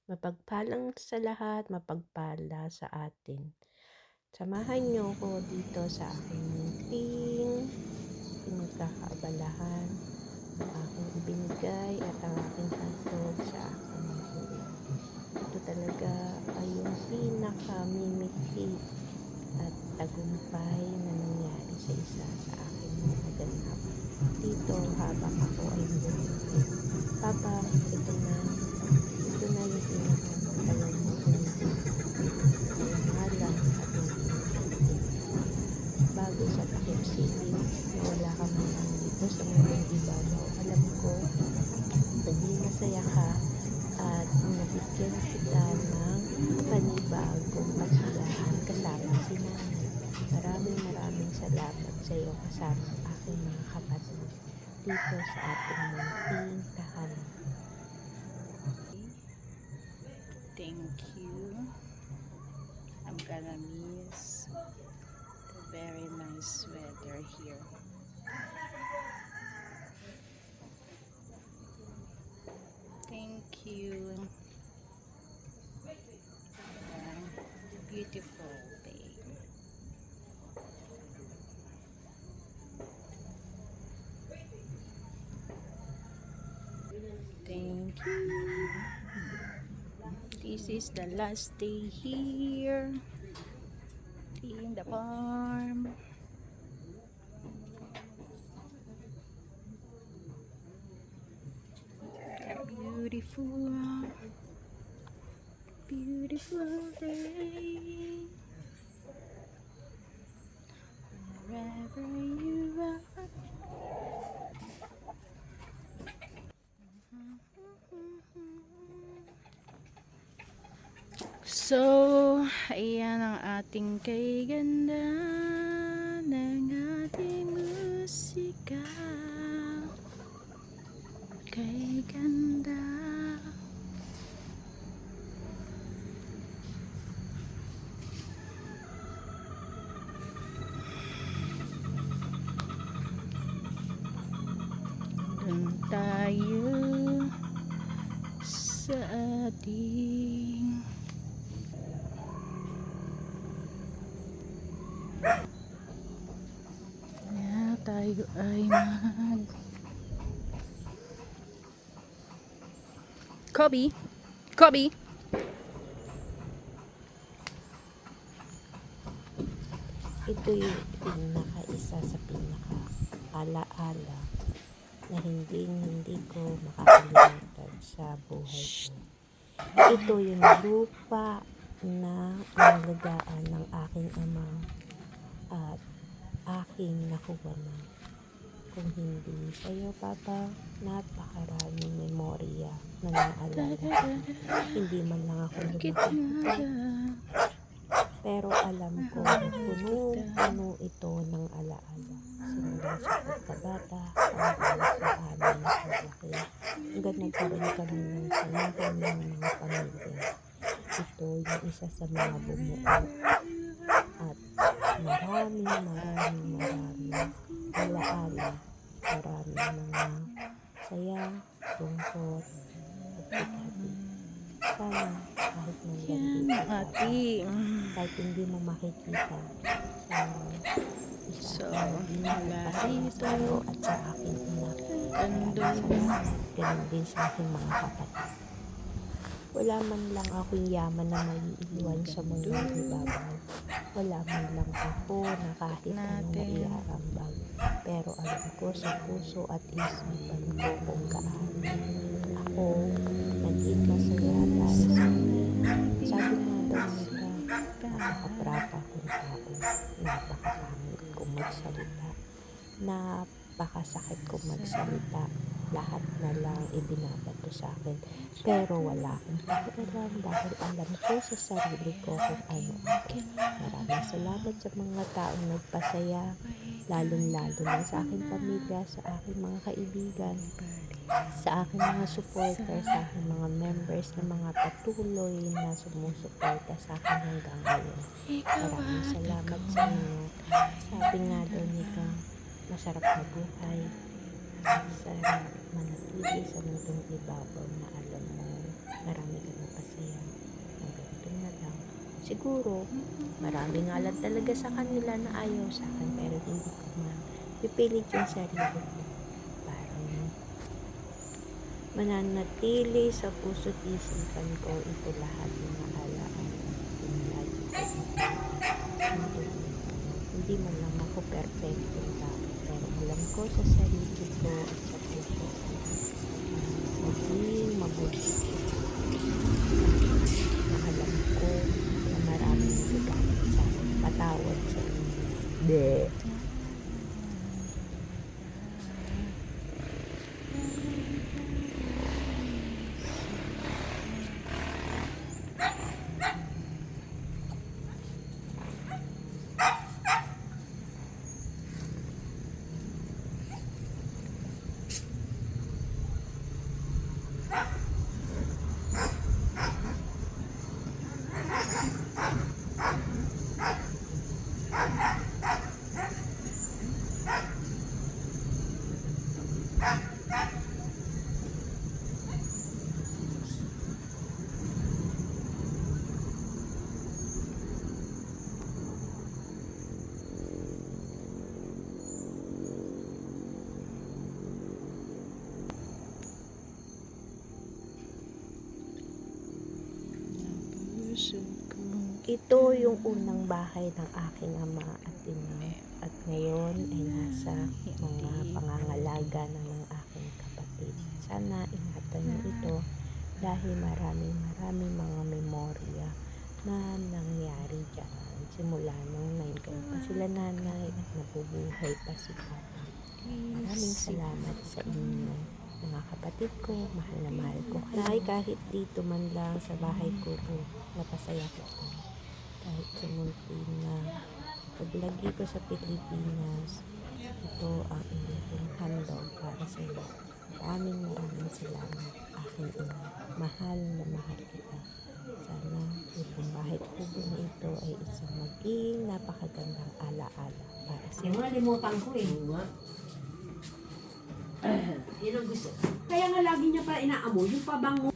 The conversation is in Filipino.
Mapagpalang sa lahat, mapagpala sa atin. Samahan niyo ko dito sa aking munting pinagkakaabalahan, ang aking ibinigay at ang aking handog sa aking magulang. Ito talaga ay yung pinakamimithi at tagumpay na nangyari sa isa sa aking mga naganap dito habang ako ay buhay. Papa, ito na yung pinakamatagal kong hinihiling. Kaya nga lang, sabi nga ng ating Diyos, bago sa takip siling na wala ka man lang dito sa mundong ibabaw, alam ko, naging masaya ka at nabigyan kita ng panibagong kasiyahan kasama si nanay. Maraming salamat sa iyo kasama ang aking mga kapatid dito sa ating munting tahanan. Thank you. I'm gonna miss the very nice weather here. Thank you. Beautiful day. Thank you. This is the last day here in the farm. A beautiful day. Wherever you are. So, ayan ang ating kay ganda ng ating musika. Kay ganda. Doon tayo sa ating tayo ay Kobe! Ito yung isa sa pinaka-alaala na hindi ko makakalimutan sa buhay ko. Ito yung lupa na inalagaan ng aking ama at aking nakuha na. Kung hindi sa iyo, Papa, napakaraming memorya na naalala. Hindi man lang ako lumaki. Pero alam ko, punong-puno ito ng alaala. Simula sa pagkabata, hanggang sa amin na paglaki. Hanggang nagkaroon kami ng samahan ng mga pamilya. Ito yung isa sa mga bumuo. At maraming alaala. Maraming mga saya, lungkot, at bighati. Sana kahit nandito, kahit hindi mo makikita, So, wala rito at sa aking ina. andun Ganun din sa aking mga kapatid. Wala man lang akong yaman na maiiwan sa mundong ibabaw. Wala man lang ako na kahit anong maiarambag. Pero alam ko sa puso at isipan ko kung gaano ako naging masaya dahil sa sabi nga daw nila, napakabrapa kong tao, napakapangit kong magsalita, napakasakit kong magsalita, lahat na lang ibinabato sa akin. Pero wala akong pakialam dahil alam ko sa sarili ko kung ano ako. Maraming salamat sa mga taong nagpasaya, lalong-lalo na sa aking pamilya, sa aking mga kaibigan, sa aking mga supporter, sa aking mga members na mga patuloy na sumusuporta sa akin hanggang ngayon. Maraming salamat sa inyo. Sabi nga daw nila, masarap na buhay, masarap manatili sa mundong ibabaw na alam mo, marami kang napasaya. Siguro, marami nga lang talaga sa kanila na ayaw sa akin, pero hindi ko pipilit yung sarili ko. Parang mananatili sa puso't isipan ko ito lahat ng alaala. Lagi ko hindi man lang ako perfectong tao, pero alam ko sa sarili ko at sa puso ko maging mabuti. Alam ko na maraming nagagamit sa akin. Patawad sa inyo. Hindi. Puso ko. Ito yung unang bahay ng aking ama at ina. At ngayon ay nasa mga pangangalaga na ng aking kapatid. Sana ingatan niyo ito dahil maraming mga memorya na nangyari dyan. Simula nung nainggan pa sila nanay at nabubuhay pa si papa. Maraming salamat sa inyo, mga kapatid ko, mahal na mahal ko kayo. Kahit dito man lang sa bahay ko po, napasaya ko po. Kahit sumuntin na paglagi ko sa Pilipinas, ito ang inyong handog para sa iyo. Maraming salamat, aking ina. Mahal na mahal kita. Sana itong bahay kubo na ito ay isang maging napakagandang alaala para sa iyo. Nalimutan ko eh. Yun ang gusto. Kaya nga lagi niya pa inaamoy yung pabango.